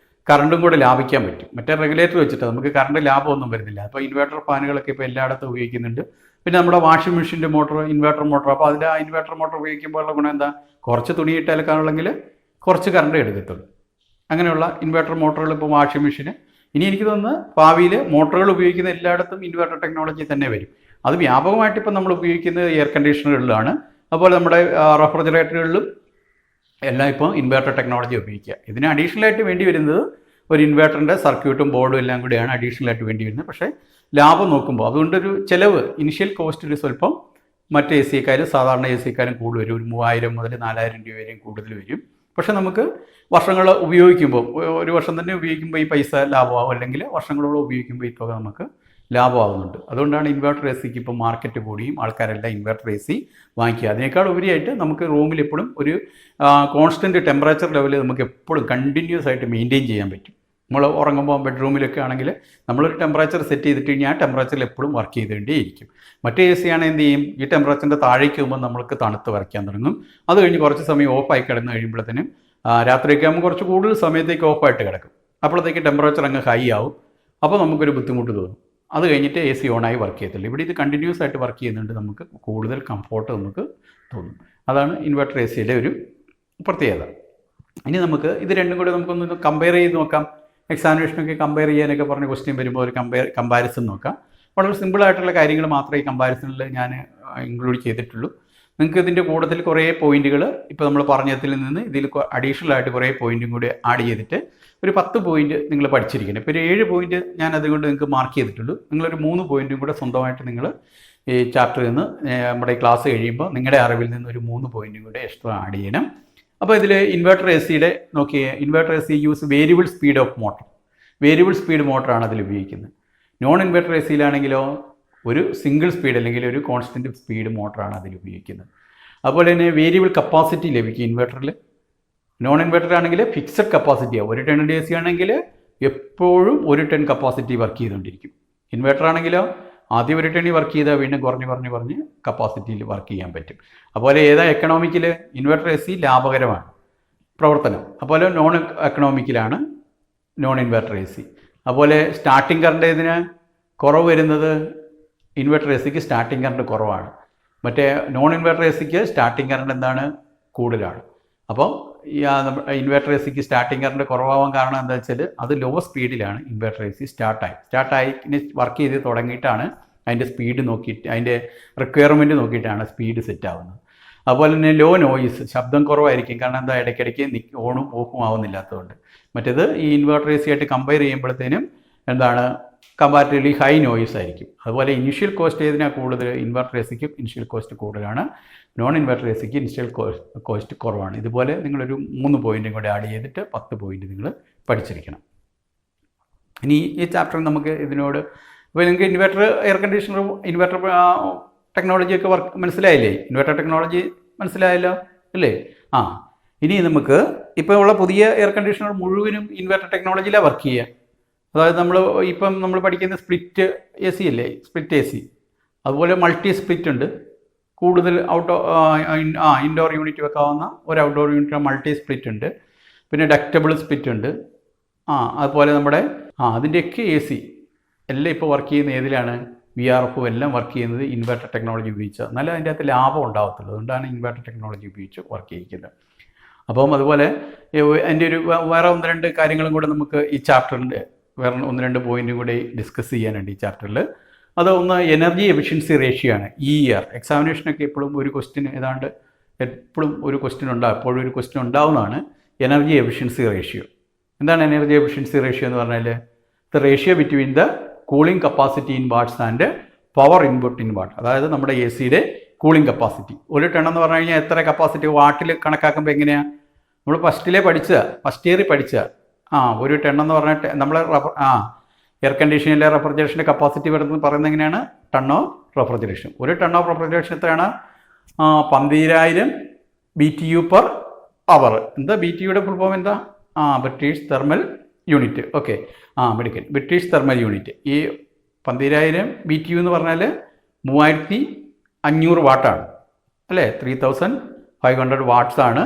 കറണ്ടും കൂടെ ലാഭിക്കാൻ പറ്റും. മറ്റേ റെഗുലേറ്റർ വെച്ചിട്ട് നമുക്ക് കറണ്ട് ലാഭമൊന്നും വരുന്നില്ല. അപ്പോൾ ഇൻവെർട്ടർ ഫാനുകളൊക്കെ ഇപ്പോൾ എല്ലായിടത്തും ഉപയോഗിക്കുന്നുണ്ട്. പിന്നെ നമ്മുടെ വാഷിംഗ് മെഷീൻ്റെ മോട്ടർ, ഇൻവെർട്ടർ മോട്ടർ. അപ്പോൾ അതിൻ്റെ ആ ഇൻവെർട്ടർ മോട്ടർ ഉപയോഗിക്കുമ്പോഴുള്ള ഗുണം എന്താ? കുറച്ച് തുണിയിട്ട് അലക്കാനുള്ളെങ്കിൽ കുറച്ച് കറണ്ട് എടുക്കത്തുള്ളൂ. അങ്ങനെയുള്ള ഇൻവെർട്ടർ മോട്ടറുകൾ ഇപ്പോൾ വാഷിംഗ് മെഷീന്. ഇനി എനിക്ക് തോന്നുന്നു ഭാവിയിൽ മോട്ടറുകൾ ഉപയോഗിക്കുന്ന എല്ലായിടത്തും ഇൻവെർട്ടർ ടെക്നോളജി തന്നെ വരും. അത് വ്യാപകമായിട്ട് ഇപ്പം നമ്മൾ ഉപയോഗിക്കുന്നത് എയർ കണ്ടീഷണറുകളിലാണ്. അതുപോലെ നമ്മുടെ റെഫ്രിജറേറ്ററുകളിലും എല്ലാം ഇപ്പോൾ ഇൻവെർട്ടർ ടെക്നോളജി ഉപയോഗിക്കുക. ഇതിന് അഡീഷണലായിട്ട് വേണ്ടി വരുന്നത് ഒരു ഇൻവെർട്ടറിൻ്റെ സർക്യൂട്ടും ബോർഡും എല്ലാം കൂടിയാണ് അഡീഷണലായിട്ട് വേണ്ടി വരുന്നത്. പക്ഷേ ലാഭം നോക്കുമ്പോൾ അതുകൊണ്ടൊരു ചിലവ്, ഇനിഷ്യൽ കോസ്റ്റ് ഒരു സ്വല്പം മറ്റ് എ സിക്കാരും സാധാരണ എ സിക്കാരും കൂടുതൽ വരും. ഒരു 3000 മുതൽ 4000 രൂപ വരെയും കൂടുതൽ വരും. പക്ഷെ നമുക്ക് വർഷങ്ങൾ ഉപയോഗിക്കുമ്പോൾ, ഒരു വർഷം തന്നെ ഉപയോഗിക്കുമ്പോൾ ഈ പൈസ ലാഭമാകും, അല്ലെങ്കിൽ വർഷങ്ങളോളം ഉപയോഗിക്കുമ്പോൾ ഈ തുക നമുക്ക് ലാഭമാകുന്നുണ്ട്. അതുകൊണ്ടാണ് ഇൻവെർട്ടർ എ സിക്ക് ഇപ്പോൾ മാർക്കറ്റ് കൂടിയും ആൾക്കാരെല്ലാം ഇൻവെർട്ടർ എ സി വാങ്ങിക്കുക. അതിനേക്കാൾ ഉപരിയായിട്ട് നമുക്ക് റൂമിൽ എപ്പോഴും ഒരു കോൺസ്റ്റൻറ്റ് ടെമ്പറേച്ചർ ലെവൽ നമുക്ക് എപ്പോഴും കണ്ടിന്യൂസ് ആയിട്ട് മെയിൻറ്റെയിൻ ചെയ്യാൻ പറ്റും. നമ്മൾ ഉറങ്ങുമ്പോൾ ബെഡ്റൂമിലൊക്കെ ആണെങ്കിൽ നമ്മളൊരു ടെമ്പറേച്ചർ സെറ്റ് ചെയ്തിട്ട് കഴിഞ്ഞാൽ ആ ടെമ്പറേച്ചറിൽ എപ്പോഴും വർക്ക് ചെയ്തുകൊണ്ടേയിരിക്കും. മറ്റേ എ സി ആണെങ്കിൽ എന്ത് ചെയ്യും, ഈ ടെമ്പറേച്ചറിൻ്റെ താഴേക്ക് പോകുമ്പോൾ നമ്മൾക്ക് തണുത്ത് വരയ്ക്കാൻ തുടങ്ങും. അത് കഴിഞ്ഞ് കുറച്ച് സമയം ഓഫായി കിടന്ന് കഴിയുമ്പോഴത്തേനും രാത്രിയൊക്കെ ആകുമ്പോൾ കുറച്ച് കൂടുതൽ സമയത്തേക്ക് ഓഫായിട്ട് കിടക്കും. അപ്പോഴത്തേക്ക് ടെമ്പറേച്ചർ അങ്ങ് ഹൈ ആവും. അപ്പോൾ നമുക്കൊരു ബുദ്ധിമുട്ട് തോന്നും. അത് കഴിഞ്ഞിട്ട് എ സി ഓണായി വർക്ക് ചെയ്യത്തുള്ളൂ. ഇവിടെ ഇത് കണ്ടിന്യൂസ് ആയിട്ട് വർക്ക് ചെയ്യുന്നുണ്ട്, നമുക്ക് കൂടുതൽ കംഫോർട്ട് നമുക്ക് തോന്നും. അതാണ് ഇൻവെർട്ടർ എ സിയുടെ ഒരു പ്രത്യേകത. ഇനി നമുക്ക് ഇത് രണ്ടും കൂടി നമുക്കൊന്ന് കമ്പയർ ചെയ്ത് നോക്കാം. എക്സാമിനേഷനൊക്കെ കമ്പയർ ചെയ്യാനൊക്കെ പറഞ്ഞ ക്വസ്റ്റ്യൻ വരുമ്പോൾ ഒരു കമ്പാരിസൺ നോക്കാം. വളരെ സിമ്പിളായിട്ടുള്ള കാര്യങ്ങൾ മാത്രമേ ഈ കമ്പാരിസണിൽ ഞാൻ ഇൻക്ലൂഡ് ചെയ്തിട്ടുള്ളൂ. നിങ്ങൾക്ക് ഇതിൻ്റെ കൂട്ടത്തിൽ കുറേ പോയിന്റുകൾ ഇപ്പോൾ നമ്മൾ പറഞ്ഞതിൽ നിന്ന് ഇതിൽ അഡീഷണൽ ആയിട്ട് കുറേ പോയിന്റും കൂടി ആഡ് ചെയ്തിട്ട് ഒരു 10 പോയിന്റ് നിങ്ങൾ പഠിച്ചിരിക്കണം. ഇപ്പോൾ ഒരു 7 പോയിന്റ് ഞാൻ അതുകൊണ്ട് നിങ്ങൾക്ക് മാർക്ക് ചെയ്തിട്ടുള്ളൂ. നിങ്ങളൊരു 3 പോയിന്റും കൂടെ സ്വന്തമായിട്ട് നിങ്ങൾ ഈ ചാപ്റ്ററിൽ നിന്ന് നമ്മുടെ ക്ലാസ് കഴിയുമ്പോൾ നിങ്ങളുടെ അറിവിൽ നിന്ന് ഒരു 3 പോയിന്റും കൂടെ എക്സ്ട്രാ ആഡ് ചെയ്യണം. അപ്പോൾ ഇതിൽ ഇൻവെർട്ടർ എ സിയുടെ നോക്കിയേ, inverter A C use variable speed of motor. Variable speed മോട്ടറാണ് അതിൽ ഉപയോഗിക്കുന്നത്. നോൺ ഇൻവെർട്ടർ എ സിയിലാണെങ്കിലോ ഒരു സിംഗിൾ സ്പീഡ് അല്ലെങ്കിൽ ഒരു കോൺസ്റ്റൻറ്റ് സ്പീഡ് മോട്ടറാണ് അതിൽ ഉപയോഗിക്കുന്നത്. അതുപോലെ തന്നെ വേരിയബിൾ കപ്പാസിറ്റി ലഭിക്കും ഇൻവെർട്ടറിൽ. നോൺ ഇൻവെർട്ടർ ആണെങ്കിൽ ഫിക്സഡ് കപ്പാസിറ്റിയാണ്. 1 ടണ്ണിൻ്റെ എ സി ആണെങ്കിൽ എപ്പോഴും 1 ടൺ കപ്പാസിറ്റി വർക്ക് ചെയ്തുകൊണ്ടിരിക്കും. ഇൻവെർട്ടർ ആണെങ്കിലോ ആദ്യം 1 ടണ്ണിൽ വർക്ക് ചെയ്താൽ വീണ്ടും കുറഞ്ഞ് കപ്പാസിറ്റിയിൽ വർക്ക് ചെയ്യാൻ പറ്റും. അതുപോലെ ഏതാ എക്കണോമിക്കിൽ ഇൻവെർട്ടർ എ സി ലാഭകരമാണ് പ്രവർത്തനം. അതുപോലെ നോൺ എക്കണോമിക്കിലാണ് നോൺ ഇൻവെർട്ടർ എ സി. അതുപോലെ സ്റ്റാർട്ടിംഗ് കറണ്ട് ഇതിന് കുറവ് വരുന്നത് ഇൻവെർട്ടർ എ സിക്ക് സ്റ്റാർട്ടിംഗ് കറണ്ട് കുറവാണ്. മറ്റേ നോൺ ഇൻവെർട്ടർ എ സിക്ക് സ്റ്റാർട്ടിംഗ് കറണ്ട് എന്താണ് കൂടുതലാണ്. അപ്പോൾ ഈ ഇൻവെർട്ടർ എ സിക്ക് സ്റ്റാർട്ടിംഗ് കറണ്ട് കുറവാകാൻ കാരണം എന്താ വെച്ചാൽ അത് ലോ സ്പീഡിലാണ് ഇൻവെർട്ടർ എ സി സ്റ്റാർട്ടായി വർക്ക് ചെയ്ത് തുടങ്ങിയിട്ടാണ് അതിൻ്റെ സ്പീഡ് നോക്കിയിട്ട് അതിൻ്റെ റിക്വയർമെൻറ്റ് നോക്കിയിട്ടാണ് സ്പീഡ് സെറ്റ് ആവുന്നത്. അതുപോലെ തന്നെ ലോ നോയിസ്, ശബ്ദം കുറവായിരിക്കും. കാരണം എന്താ, ഇടയ്ക്കിടയ്ക്ക് ഓണും ഓഫും ആവുന്നില്ലാത്തതുകൊണ്ട്. മറ്റേത് ഈ ഇൻവെർട്ടർ എ സി ആയിട്ട് കമ്പയർ ചെയ്യുമ്പോഴത്തേനും എന്താണ് കമ്പാരിറ്റീവ്ലി ഹൈ നോയിസ് ആയിരിക്കും. അതുപോലെ ഇനിഷ്യൽ കോസ്റ്റ് ഏതിനാണ് കൂടുതൽ, ഇൻവെർട്ടർ എ സിക്ക് ഇനിഷ്യൽ കോസ്റ്റ് കൂടുതലാണ്, നോൺ ഇൻവെർട്ടർ എ സിക്ക് ഇനിഷ്യൽ കോസ്റ്റ് കുറവാണ്. ഇതുപോലെ നിങ്ങളൊരു 3 പോയിൻറ്റും കൂടെ ആഡ് ചെയ്തിട്ട് 10 പോയിൻറ്റ് നിങ്ങൾ പഠിച്ചിരിക്കണം. ഇനി ഈ ചാപ്റ്ററിൽ നമുക്ക് ഇതിനോട് ഇപ്പോൾ നിങ്ങൾക്ക് ഇൻവെർട്ടർ എയർ കണ്ടീഷണറും ഇൻവെർട്ടർ ടെക്നോളജിയൊക്കെ മനസ്സിലായില്ലേ? ഇൻവെർട്ടർ ടെക്നോളജി മനസ്സിലായല്ലോ അല്ലേ? ഇനി നമുക്ക് ഇപ്പോൾ ഉള്ള പുതിയ എയർ കണ്ടീഷണർ മുഴുവനും ഇൻവെർട്ടർ ടെക്നോളജിയിലാണ് വർക്ക് ചെയ്യുക. അതായത് നമ്മൾ പഠിക്കുന്ന സ്പ്ലിറ്റ് എ സി അല്ലേ, സ്പ്ലിറ്റ് എ സി. അതുപോലെ മൾട്ടി സ്പ്ലിറ്റ് ഉണ്ട്. കൂടുതൽ ഇൻഡോർ യൂണിറ്റ് വെക്കാവുന്ന ഒരു ഔട്ട്ഡോർ യൂണിറ്റ് മൾട്ടി സ്പ്ലിറ്റ് ഉണ്ട്. പിന്നെ ഡക്റ്റബിൾ സ്പ്ലിറ്റ് ഉണ്ട്. അതുപോലെ നമ്മുടെ അതിൻ്റെയൊക്കെ എ സി എല്ലാം ഇപ്പോൾ വർക്ക് ചെയ്യുന്ന ഏതിലാണ്, VRF എല്ലാം വർക്ക് ചെയ്യുന്നത് ഇൻവെർട്ടർ ടെക്നോളജി ഉപയോഗിച്ചാൽ. എന്നാലും അതിൻ്റെ അകത്ത് ലാഭം ഉണ്ടാകത്തുള്ളൂ. അതുകൊണ്ടാണ് ഇൻവെർട്ടർ ടെക്നോളജി ഉപയോഗിച്ച് വർക്ക് ചെയ്യിക്കുന്നത്. അപ്പം അതുപോലെ അതിൻ്റെ ഒരു വേറെ 1-2 കാര്യങ്ങളും കൂടെ നമുക്ക് ഈ ചാപ്റ്ററിൻ്റെ വേറെ 1-2 പോയിൻറ്റും കൂടി ഡിസ്കസ് ചെയ്യാനുണ്ട് ഈ ചാപ്റ്ററിൽ. അത് ഒന്ന് എനർജി എഫിഷ്യൻസി റേഷ്യോ ആണ്. EER എക്സാമിനേഷനൊക്കെ എപ്പോഴും ഒരു ക്വസ്റ്റ്യൻ എപ്പോഴും ഒരു ക്വസ്റ്റ്യൻ ഉണ്ടാവുന്നതാണ് എനർജി എഫിഷ്യൻസി റേഷ്യോ. എന്താണ് എനർജി എഫിഷ്യൻസി റേഷ്യോ എന്ന് പറഞ്ഞാൽ? The ratio between the cooling capacity in watts and power input in watt. അതായത് നമ്മുടെ എ സിയുടെ കൂളിംഗ് കപ്പാസിറ്റി 1 ടൺ എന്ന് പറഞ്ഞു കഴിഞ്ഞാൽ എത്ര കപ്പാസിറ്റി വാട്ടിൽ കണക്കാക്കുമ്പോൾ എങ്ങനെയാണ്? നമ്മൾ ഫസ്റ്റ് ഇയറിൽ പഠിച്ച 1 ടൺ എന്ന് പറഞ്ഞിട്ട് നമ്മൾ എയർ കണ്ടീഷനിലെ റെഫ്രിജറേഷൻ്റെ കപ്പാസിറ്റി പറയുന്നത് എങ്ങനെയാണ്? Ton of refrigeration. 1 ton of refrigeration എത്രയാണ്? 12,000 BTU പെർ അവർ. എന്താ BTUയുടെ ഫുൾ ഫോം എന്താ? British thermal unit. Okay, medical British thermal unit. ഈ 12,000 BTU എന്ന് പറഞ്ഞാൽ 3,500 വാട്ടാണ് അല്ലേ? 3,500 വാട്ട്സാണ്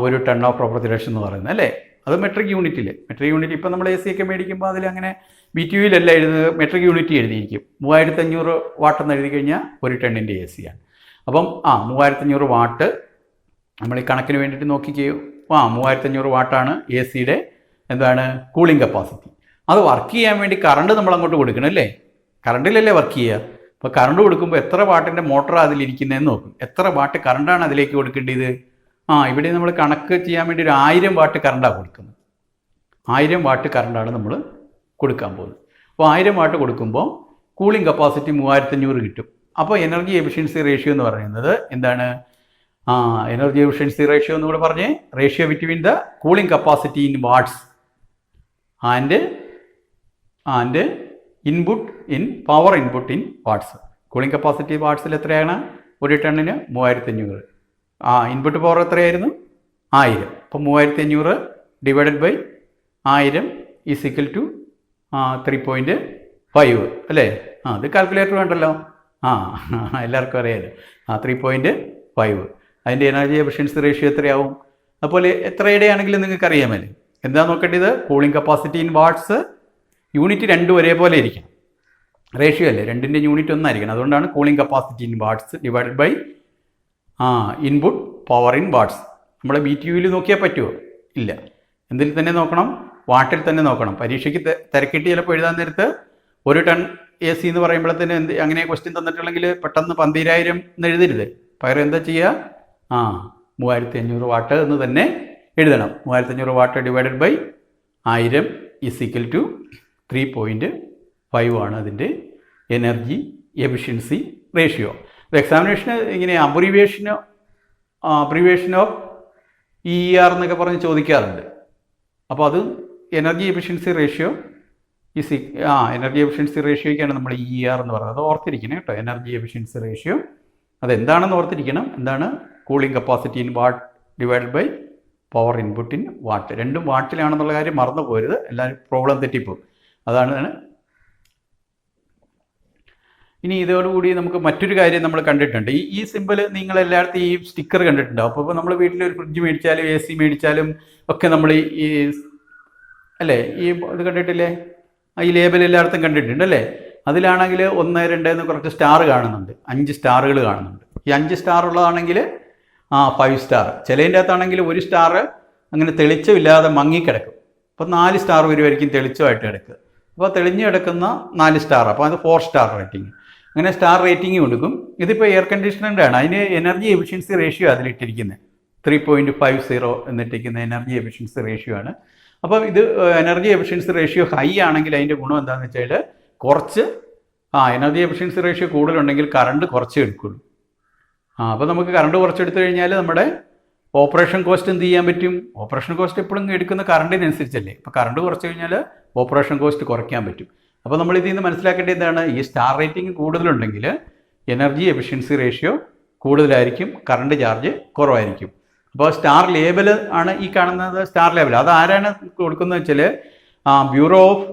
1 ടൺ ഓഫ് റെഫ്രിജറേഷൻ എന്ന് പറയുന്നത് അല്ലേ? അത് മെട്രിക് യൂണിറ്റ് ഇപ്പം നമ്മൾ എ സി ഒക്കെ മേടിക്കുമ്പോൾ അതിലങ്ങനെ BTUയിലല്ല എഴുതുന്നത്, മെട്രിക് യൂണിറ്റ് എഴുതിയിരിക്കും. 3,500 വാട്ടെന്ന് എഴുതി കഴിഞ്ഞാൽ 1 ടണ്ണിൻ്റെ എ സിയാണ്. അപ്പം 3,500 വാട്ട് നമ്മൾ ഈ കണക്കിന് വേണ്ടിയിട്ട് നോക്കിക്കുകയോ 3,500 വാട്ടാണ് എ സിയുടെ എന്താണ് കൂളിംഗ് കപ്പാസിറ്റി. അത് വർക്ക് ചെയ്യാൻ വേണ്ടി കറണ്ട് നമ്മൾ അങ്ങോട്ട് കൊടുക്കണം അല്ലേ? കറണ്ടിലല്ലേ വർക്ക് ചെയ്യുക. അപ്പോൾ കറണ്ട് കൊടുക്കുമ്പോൾ എത്ര വാട്ടിൻ്റെ മോട്ടറാണ് അതിലിരിക്കുന്നതെന്ന് നോക്കും. എത്ര വാട്ട് കറണ്ടാണ് അതിലേക്ക് കൊടുക്കേണ്ടത്? ഇവിടെ നമ്മൾ കണക്ക് ചെയ്യാൻ വേണ്ടി ഒരു 1000 വാട്ട് കറണ്ടാണ് കൊടുക്കുന്നത്. 1000 വാട്ട് കറണ്ടാണ് നമ്മൾ കൊടുക്കാൻ പോകുന്നത്. അപ്പോൾ 1000 വാട്ട് കൊടുക്കുമ്പോൾ കൂളിംഗ് കപ്പാസിറ്റി 3,500 കിട്ടും. അപ്പോൾ എനർജി എഫിഷ്യൻസി റേഷ്യോ എന്ന് പറയുന്നത് എന്താണ്? എനർജി എഫിഷ്യൻസി റേഷ്യോ എന്ന് കൂടെ പറഞ്ഞേ. Ratio between the cooling capacity in watts and input in power input in watts. Cooling capacity വാട്ട്സിൽ എത്രയാണ്? ഒരു ടണ്ണിന് 3500. ഇൻപുട്ട് പവർ എത്രയായിരുന്നു? 1000. അപ്പോൾ 3500 divided by 1000 is equal to 3.5 അല്ലേ? അത് കാൽക്കുലേറ്റർ വേണ്ടല്ലോ. എല്ലാവർക്കും അറിയാമല്ലോ. 3.5. അതിൻ്റെ എനർജി എഫിഷ്യൻസി റേഷ്യോ എത്രയാവും? അതുപോലെ എത്രയുടെ ആണെങ്കിലും നിങ്ങൾക്ക് അറിയാമല്ലേ. എന്താ നോക്കേണ്ടത്? Cooling capacity in watts unit രണ്ടും ഒരേപോലെ ഇരിക്കണം. റേഷ്യോ അല്ലേ, രണ്ടിൻ്റെ യൂണിറ്റ് ഒന്നായിരിക്കണം. അതുകൊണ്ടാണ് cooling capacity in watts divided by input power in watts. നമ്മളെ BTUവിൽ നോക്കിയാൽ പറ്റുമോ? ഇല്ല. എന്തിൽ തന്നെ നോക്കണം? വാട്ടിൽ തന്നെ നോക്കണം. പരീക്ഷയ്ക്ക് തിരക്കിട്ട് ചിലപ്പോൾ എഴുതാൻ നേരത്ത് 1 ടൺ AC എന്ന് പറയുമ്പോഴത്തേന് അങ്ങനെ ക്വസ്റ്റ്യൻ തന്നിട്ടുണ്ടെങ്കിൽ പെട്ടെന്ന് 12,000 എന്ന് എഴുതരുത്. പകരം എന്താ ചെയ്യുക? 3500 വാട്ട് എന്ന് തന്നെ എഴുതണം. 3500 watt divided by 1000 is equal to 3.5 ആണ് അതിൻ്റെ എനർജി എഫിഷ്യൻസി റേഷ്യോ. എക്സാമിനേഷന് ഇങ്ങനെ അബ്രീവേഷൻ ഓഫ് EER എന്നൊക്കെ പറഞ്ഞ് ചോദിക്കാറുണ്ട്. അപ്പോൾ അത് energy efficiency ratio energy efficiency റേഷ്യോയ്ക്കാണ് നമ്മൾ EER എന്ന് പറയുന്നത്. അത് ഓർത്തിരിക്കണം കേട്ടോ. എനർജി എഫിഷ്യൻസി റേഷ്യോ അതെന്താണെന്ന് ഓർത്തിരിക്കണം. എന്താണ്? Cooling capacity in watt divided by power input in watt. രണ്ടും വാട്ടിലാണെന്നുള്ള കാര്യം മറന്നു പോരുത്. എല്ലാവരും പ്രോബ്ലം തെറ്റിപ്പോകും. അതാണ്. ഇനി ഇതോടുകൂടി നമുക്ക് മറ്റൊരു കാര്യം നമ്മൾ കണ്ടിട്ടുണ്ട്. ഈ സിമ്പിൾ നിങ്ങൾ എല്ലായിടത്തും ഈ സ്റ്റിക്കർ കണ്ടിട്ടുണ്ടാവും. അപ്പോൾ നമ്മൾ വീട്ടിൽ ഒരു ഫ്രിഡ്ജ് മേടിച്ചാലും AC മേടിച്ചാലും ഒക്കെ നമ്മൾ ഈ അല്ലേ ഇത് കണ്ടിട്ടില്ലേ? ഈ ലേബൽ എല്ലായിടത്തും കണ്ടിട്ടുണ്ട് അല്ലേ? അതിലാണെങ്കിൽ 1, 2 എന്ന് കുറച്ച് സ്റ്റാർ കാണുന്നുണ്ട്. 5 സ്റ്റാറുകൾ കാണുന്നുണ്ട്. ഈ 5 സ്റ്റാർ ഉള്ളതാണെങ്കിൽ 5 സ്റ്റാർ. ചിലതിൻ്റെ അകത്താണെങ്കിൽ 1 സ്റ്റാർ അങ്ങനെ തെളിച്ചമില്ലാതെ മങ്ങിക്കിടക്കും. അപ്പോൾ 4 സ്റ്റാർ വരുമായിരിക്കും തെളിച്ചമായിട്ട് കിടക്കുക. അപ്പോൾ തെളിഞ്ഞ് കിടക്കുന്ന 4 സ്റ്റാർ. അപ്പോൾ അത് 4 സ്റ്റാർ റേറ്റിംഗ്. അങ്ങനെ സ്റ്റാർ റേറ്റിംഗ് കൊടുക്കും. ഇതിപ്പോൾ എയർ കണ്ടീഷണറിൻ്റെ ആണ്. അതിന് എനർജി എഫിഷ്യൻസി റേഷ്യോ അതിലിട്ടിരിക്കുന്നത് 3.50 എന്നിട്ടിരിക്കുന്ന എനർജി എഫിഷ്യൻസി റേഷ്യോ ആണ്. അപ്പം ഇത് എനർജി എഫിഷ്യൻസി റേഷ്യോ ഹൈ ആണെങ്കിൽ അതിൻ്റെ ഗുണം എന്താണെന്ന് വെച്ചാൽ കുറച്ച് എനർജി എഫിഷ്യൻസി റേഷ്യോ കൂടുതലുണ്ടെങ്കിൽ കറണ്ട് കുറച്ച് എടുക്കുള്ളൂ. അപ്പോൾ നമുക്ക് കറണ്ട് കുറച്ചെടുത്തു കഴിഞ്ഞാൽ നമ്മുടെ ഓപ്പറേഷൻ കോസ്റ്റ് എന്ത് ചെയ്യാൻ പറ്റും? ഓപ്പറേഷൻ കോസ്റ്റ് എപ്പോഴും എടുക്കുന്ന കറണ്ടിനനുസരിച്ചല്ലേ. ഇപ്പോൾ കറണ്ട് കുറച്ച് കഴിഞ്ഞാൽ ഓപ്പറേഷൻ കോസ്റ്റ് കുറയ്ക്കാൻ പറ്റും. അപ്പോൾ നമ്മൾ ഇതിൽ നിന്ന് മനസ്സിലാക്കേണ്ടത് എന്താണ്? ഈ സ്റ്റാർ റേറ്റിംഗ് കൂടുതലുണ്ടെങ്കിൽ എനർജി എഫിഷ്യൻസി റേഷ്യോ കൂടുതലായിരിക്കും, കറണ്ട് ചാർജ് കുറവായിരിക്കും. അപ്പോൾ സ്റ്റാർ ലേബൽ ആണ് ഈ കാണുന്നത്. സ്റ്റാർ ലേബൽ അത് ആരാണ് കൊടുക്കുന്നത് വെച്ചാൽ bureau of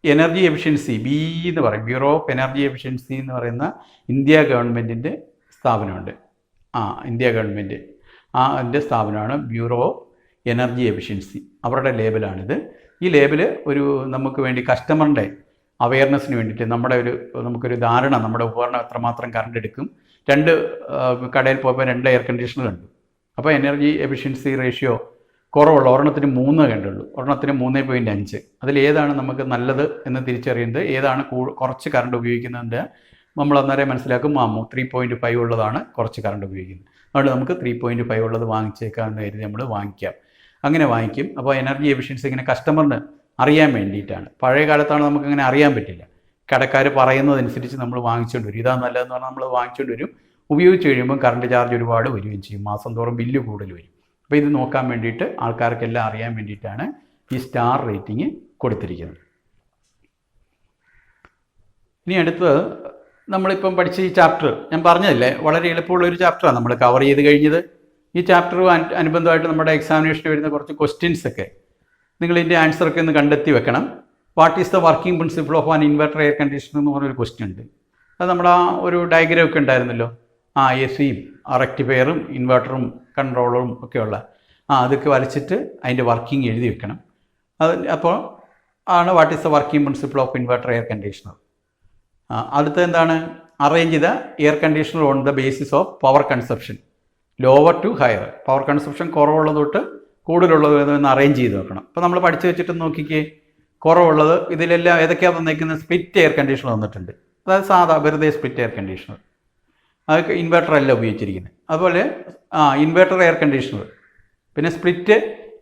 energy efficiency BE എന്ന് പറയും. ബ്യൂറോ ഓഫ് എനർജി എഫിഷ്യൻസി എന്ന് പറയുന്ന ഇന്ത്യ ഗവൺമെൻറ്റിൻ്റെ സ്ഥാപനമുണ്ട്. ഇന്ത്യ ഗവൺമെൻറ് അതിൻ്റെ സ്ഥാപനമാണ് ബ്യൂറോ ഓഫ് എനർജി എഫിഷ്യൻസി. അവരുടെ ലേബലാണിത്. ഈ ലേബൽ ഒരു നമുക്ക് വേണ്ടി കസ്റ്റമറിൻ്റെ അവയർനെസ്സിന് വേണ്ടിയിട്ട് നമുക്കൊരു ധാരണ, നമ്മുടെ ഉപകരണം എത്രമാത്രം കറണ്ട് എടുക്കും. 2 കടയിൽ പോയപ്പോൾ 2 എയർ കണ്ടീഷണർ കണ്ടു. അപ്പോൾ എനർജി എഫിഷ്യൻസി റേഷ്യോ കുറവുള്ള ഒരെണ്ണത്തിന് 3 കണ്ടുള്ളൂ, ഒരെണ്ണത്തിന് 3.5. അതിലേതാണ് നമുക്ക് നല്ലത് എന്ന് തിരിച്ചറിയുന്നത്, ഏതാണ് കുറച്ച് കറണ്ട് ഉപയോഗിക്കുന്നതിൻ്റെ നമ്മൾ അന്നേരം മനസ്സിലാക്കും 3.5 ഉള്ളതാണ് കുറച്ച് കറണ്ട് ഉപയോഗിക്കുന്നത്. അതുകൊണ്ട് നമുക്ക് 3.5 ഉള്ളത് വാങ്ങിച്ചേക്കാമെന്ന് കരുതി നമ്മൾ വാങ്ങിക്കാം. അങ്ങനെ വാങ്ങിക്കും. അപ്പോൾ എനർജി എഫിഷ്യൻസി ഇങ്ങനെ കസ്റ്റമറിന് അറിയാൻ വേണ്ടിയിട്ടാണ്. പഴയ കാലത്താണ് നമുക്കങ്ങനെ അറിയാൻ പറ്റില്ല. കടക്കാർ പറയുന്നതനുസരിച്ച് നമ്മൾ വാങ്ങിച്ചുകൊണ്ട് വരും. ഇതാ നല്ലതെന്ന് പറഞ്ഞാൽ നമ്മൾ വാങ്ങിച്ചുകൊണ്ട് വരും. ഉപയോഗിച്ച് കഴിയുമ്പോൾ കറണ്ട് ചാർജ് ഒരുപാട് വരികയും ചെയ്യും. മാസം തോറും ബില്ല് കൂടുതൽ വരും. അപ്പോൾ ഇത് നോക്കാൻ വേണ്ടിയിട്ട് ആൾക്കാർക്കെല്ലാം അറിയാൻ വേണ്ടിയിട്ടാണ് ഈ സ്റ്റാർ റേറ്റിംഗ് കൊടുത്തിരിക്കുന്നത്. ഇനി അടുത്ത് നമ്മളിപ്പം പഠിച്ച ഈ ചാപ്റ്റർ ഞാൻ പറഞ്ഞതല്ലേ, വളരെ എളുപ്പമുള്ളൊരു ചാപ്റ്ററാണ് നമ്മൾ കവർ ചെയ്ത് കഴിഞ്ഞത്. ഈ ചാപ്റ്റർ അനുബന്ധമായിട്ട് നമ്മുടെ എക്സാമിനേഷന് വരുന്ന കുറച്ച് ക്വസ്റ്റ്യൻസൊക്കെ നിങ്ങളിതിൻ്റെ ആൻസറൊക്കെ ഒന്ന് കണ്ടെത്തി വെക്കണം. What is the working principle of an inverter air conditioner എന്ന് പറഞ്ഞൊരു ക്വസ്റ്റ്യൻ ഉണ്ട്. അത് നമ്മുടെ ഒരു ഡയഗ്രാം ഒക്കെ ഉണ്ടായിരുന്നല്ലോ. AC-യും റെക്ടിഫയറും ഇൻവെർട്ടറും കൺട്രോളറും ഒക്കെയുള്ള അതൊക്കെ വരച്ചിട്ട് അതിൻ്റെ വർക്കിംഗ് എഴുതി വെക്കണം. അപ്പോൾ ആണ് what is the working principle of inverter air conditioner. അടുത്ത എന്താണ്? Arrange the air conditioner on the basis of power consumption lower to higher. Power consumption കുറവുള്ളത് തൊട്ട് കൂടുതലുള്ളത് എന്ന് അറേഞ്ച് ചെയ്ത് വെക്കണം. അപ്പോൾ നമ്മൾ പഠിച്ചു വെച്ചിട്ട് നോക്കിക്കേ, കുറവുള്ളത് ഇതിലെല്ലാം ഏതൊക്കെയാണ് തന്നിരിക്കുന്നത്? സ്പ്ലിറ്റ് എയർ കണ്ടീഷണർ തന്നിട്ടുണ്ട്. അതായത് സാധാ വെറുതെ സ്പ്ലിറ്റ് എയർ കണ്ടീഷണർ, അതൊക്കെ ഇൻവെർട്ടർ അല്ല ഉപയോഗിച്ചിരിക്കുന്നത്. അതുപോലെ ഇൻവെർട്ടർ എയർ കണ്ടീഷണർ, പിന്നെ split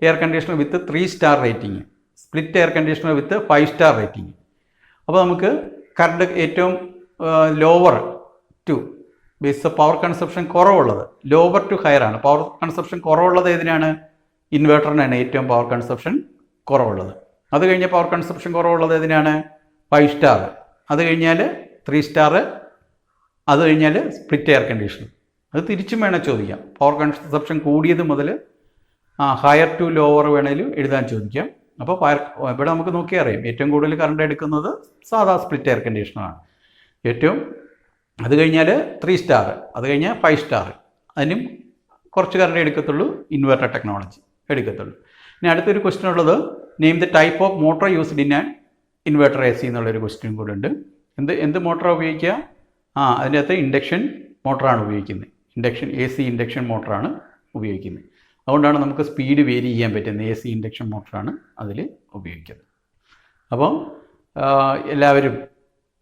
air conditioner with 3 star rating, split air conditioner with 5 star rating. അപ്പോൾ നമുക്ക് കറണ്ട് ഏറ്റവും lower to base power consumption കുറവുള്ളത്, ലോവർ ടു ഹയർ ആണ്. പവർ കൺസപ്ഷൻ കുറവുള്ളത് ഏതിനാണ്? ഇൻവേർട്ടറിനാണ് ഏറ്റവും പവർ കൺസപ്ഷൻ കുറവുള്ളത്. അത് കഴിഞ്ഞ് പവർ കൺസപ്ഷൻ കുറവുള്ളത് ഏതിനാണ്? 5 സ്റ്റാർ. അത് കഴിഞ്ഞാൽ 3 സ്റ്റാർ. അത് കഴിഞ്ഞാൽ സ്പ്ലിറ്റ് എയർ കണ്ടീഷൻ. അത് തിരിച്ചും വേണേൽ ചോദിക്കാം. പവർ കൺസപ്ഷൻ കൂടിയത് മുതൽ ഹയർ ടു ലോവർ വേണേലും എഴുതാൻ ചോദിക്കാം. അപ്പോൾ ഇവിടെ നമുക്ക് നോക്കിയാൽ അറിയാം ഏറ്റവും കൂടുതൽ കറണ്ട് എടുക്കുന്നത് സാധാ സ്പ്ലിറ്റ് എയർ കണ്ടീഷനാണ് ഏറ്റവും. അത് കഴിഞ്ഞാൽ 3 സ്റ്റാർ. അത് കഴിഞ്ഞാൽ 5 സ്റ്റാർ. അതിനും കുറച്ച് കറണ്ട് എടുക്കത്തുള്ളൂ, ഇൻവെർട്ടർ ടെക്നോളജി എടുക്കത്തുള്ളൂ. ഇനി അടുത്തൊരു ക്വസ്റ്റ്യൻ ഉള്ളത് name the type of motor used in an inverter AC എന്നുള്ളൊരു ക്വസ്റ്റ്യൻ കൂടെ ഉണ്ട്. എന്ത് മോട്ടറാണ് ഉപയോഗിക്കുക? അതിൻ്റെ അകത്ത് ഇൻഡക്ഷൻ മോട്ടറാണ് ഉപയോഗിക്കുന്നത്. AC ഇൻഡക്ഷൻ മോട്ടറാണ് ഉപയോഗിക്കുന്നത്. അതുകൊണ്ടാണ് നമുക്ക് സ്പീഡ് വേരി ചെയ്യാൻ പറ്റുന്നത്. AC ഇൻഡക്ഷൻ മോട്ടറാണ് അതിൽ ഉപയോഗിക്കുന്നത്. അപ്പം എല്ലാവരും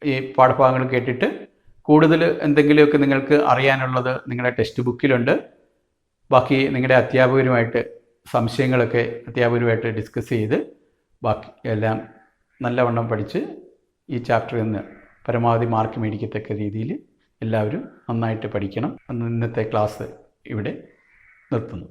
ഈ പാഠഭാഗങ്ങൾ കേട്ടിട്ട് കൂടുതൽ എന്തെങ്കിലുമൊക്കെ നിങ്ങൾക്ക് അറിയാനുള്ളത് നിങ്ങളുടെ ടെക്സ്റ്റ് ബുക്കിലുണ്ട്. ബാക്കി നിങ്ങളുടെ അധ്യാപകരുമായിട്ട് സംശയങ്ങളൊക്കെ അധ്യാപകരുമായിട്ട് ഡിസ്കസ് ചെയ്ത് ബാക്കി എല്ലാം നല്ലവണ്ണം പഠിച്ച് ഈ ചാപ്റ്ററിൽ നിന്ന് പരമാവധി മാർക്ക് മേടിക്കത്തക്ക രീതിയിൽ എല്ലാവരും നന്നായിട്ട് പഠിക്കണം. ഇന്നത്തെ ക്ലാസ് ഇവിടെ നിർത്തുന്നു.